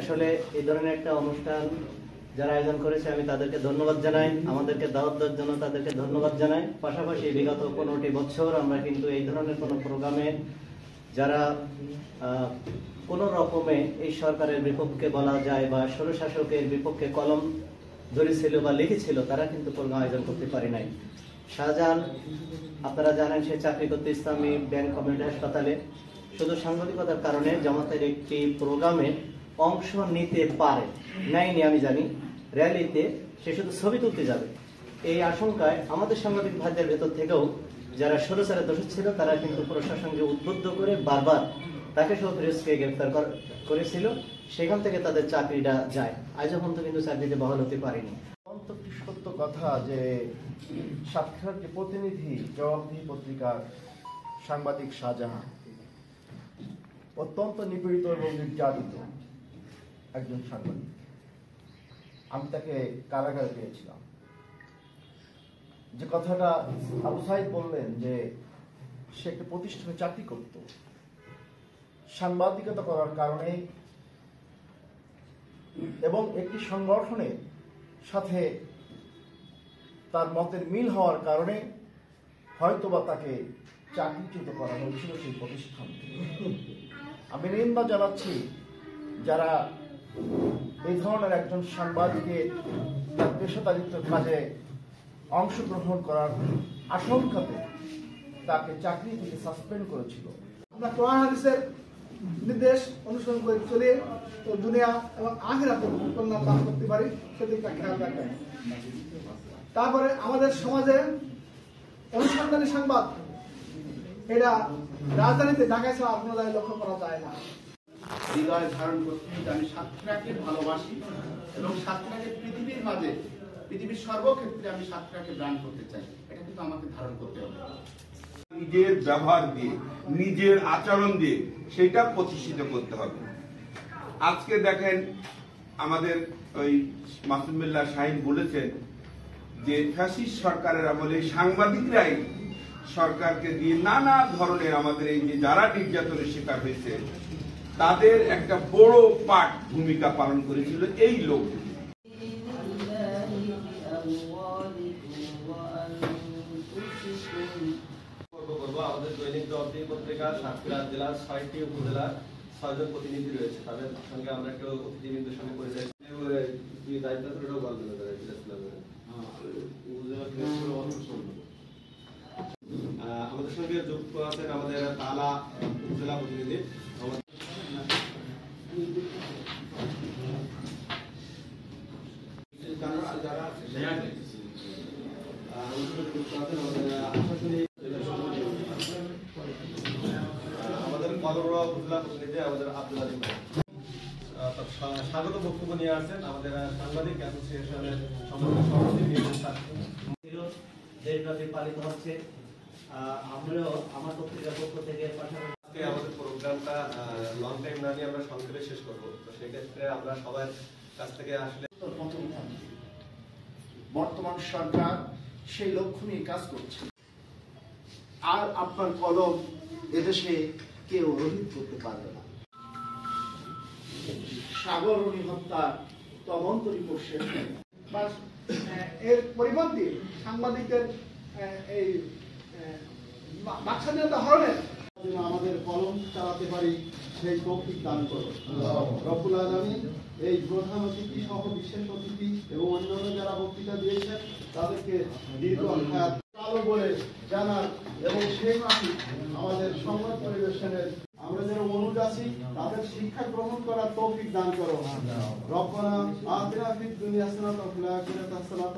আসলে এই ধরনের একটা অনুষ্ঠান যারা আয়োজন করেছে আমি তাদেরকে ধন্যবাদ জানাই, আমাদেরকে দাওয়াত দেওয়ার জন্য তাদেরকে ধন্যবাদ জানাই। পাশাপাশি বিগত 15টি বছর আমরা কিন্তু এই ধরনের কোনো প্রোগ্রামে যারা কোনো রকমে এই সরকারের বিপক্ষে বলা যায় বা স্বৈরশাসকের বিপক্ষে কলম ধরেছিল বা লিখেছিল, তারা কিন্তু প্রোগ্রাম আয়োজন করতে পারে নাই। শাহজাহান আপনারা জানেন সে চাকরি করতে ইসলামী ব্যাংক কমিউনিটি হাসপাতালে, শুধু সাংবাদিকতার কারণে জামাতের একটি প্রোগ্রামে অংশ নিতে পারে নাইনি আমি জানি, র্যালিতে সে শুধু ছবি তুলতে যাবে। এই আশঙ্কায় আমাদের সাংবাদিক ভাইদের ভেতর থেকেও যারা স্বৈরাচারে দোষী ছিল তারা কিন্তু প্রশাসনকে উদ্বুদ্ধ করে বারবার তাকে সহ ফিরোজকে গ্রেফতার করেছিল। সেখান থেকে তাদের চাকরিটা যায়, আজ পর্যন্ত কিন্তু চাকরিতে বহাল হতে পারেনি। একটি সত্য কথা যে সাতক্ষীরার যে প্রতিনিধি জবাবদিহি পত্রিকার সাংবাদিক শাহজাহান অত্যন্ত নিপীড়িত এবং নির্যাতিত একজন সাংবাদিক। আমি তাকে কারাগারে পেয়েছিলাম। যে কথাটা আবু সাইদ বললেন যে সে একটা প্রতিষ্ঠানে চাকরি করত, সাংবাদিকতা করার কারণে এবং একটি সংগঠনের সাথে তার মতের মিল হওয়ার কারণে হয়তোবা তাকে চাকরিচ্যুত করা হয়েছিল সেই প্রতিষ্ঠান থেকে। আমি নিন্দা জানাচ্ছি যারা এই ধরনের একজন সাংবাদিকের তার পেশাদারিত্বের কাজে অংশগ্রহণ করার আশঙ্কাতে তাকে চাকরি থেকে সাসপেন্ড করেছিল। আমরা কোরআন হাদিসের নির্দেশ অনুসরণ করে চলে তো দুনিয়া এবং আখিরাতে কল্যাণ লাভ করতে পারি, সেদিকটা খেয়াল রাখবেন। তারপরে আমাদের সমাজে অনুসন্ধানী সংবাদ এটা রাজধানীতে ঢাকায় ছাড়া আপনার লক্ষ্য করা যায় না। হৃদয় ধারণ করতে হবে আমি সাতক্ষীরাকে ভালোবাসি এবং সাতক্ষীরাকে পৃথিবীর মাঝে, পৃথিবীর সর্বক্ষেত্রে আমি সাতক্ষীরাকে ব্রান্ড করতে চাই। এটা কিন্তু আমাকে ধারণ করতে হবে। নিজের ব্যবহার দিয়ে, নিজের আচরণ দিয়ে সেটা প্রতিষ্ঠিত করতে হবে। আজকে দেখেন আমাদের ওই মাসুমুল্লাহ শাহিন বলেছেন যে ফ্যাসিস্ট সরকারের আমলে সাংবাদিকরাই সরকারকে দিয়ে নানা ধরনের আমাদের এই যে যারা নির্যাতনের শিকার হয়েছে তাদের একটা বড় পার্ট ভূমিকা পালন করেছিল এই লোকগুলি। আমাদের দৈনিক জবাবদিহি পত্রিকা সাতক্ষীরা জেলার 6টি উপজেলার 6 জন প্রতিনিধি রয়েছে, তাদের সঙ্গে আমরা একটু অতিথিবৃন্দের সঙ্গে পরিচয় আমাদের সঙ্গে যুক্ত আছেন আমাদের তালা উপজেলা প্রতিনিধি আমাদের কলরোয়া উপজেলা প্রতিনিধি আমাদের আব্দুল আজিম ভাই স্বাগত বক্তব্য নিয়ে আসছেন আমাদের সাংবাদিক অ্যাসোসিয়েশনের সভাপতি দেশব্যাপী পালিত হচ্ছে। আমরাও আমার পত্রিকার পক্ষ থেকে পাশাপাশি আমাদের প্রোগ্রামটা লং টাইম না নিয়ে আমরা সংক্ষেপে শেষ করবো। তো সেক্ষেত্রে আমরা সবার কাছ থেকে আসলে বর্তমান সরকার সেই লক্ষ্য নিয়ে কাজ করছে। আর আপনার কলম এদেশে কেউ রহিত করতে পারবে না। সাগরণী হত্যা তদন্ত রিপোর্ট শেষ এর পরিবর্তে সাংবাদিকদের এই বাকস্বাধীনতা হরণের যেন আমাদের কলম চালাতে পারি সেই তৌফিক দান করো রব্বুল আলামিন। এই প্রধান অতিথি সহ বিশেষ অতিথি এবং অন্যান্য যারা বক্তৃতা দিয়েছেন তাদেরকে দীর্ঘ হায়াত কালো বলে জানার এবং সেই মাফিক আমাদের সংবাদ পরিবেশনের আমরা যারা অনুজ আছি তাদের শিক্ষা গ্রহণ করার তৌফিক দান করো রব্বানা আতিনা ফিদ দুনিয়া হাসানাতাও ওয়া ফিল আখিরাতি হাসানাতাও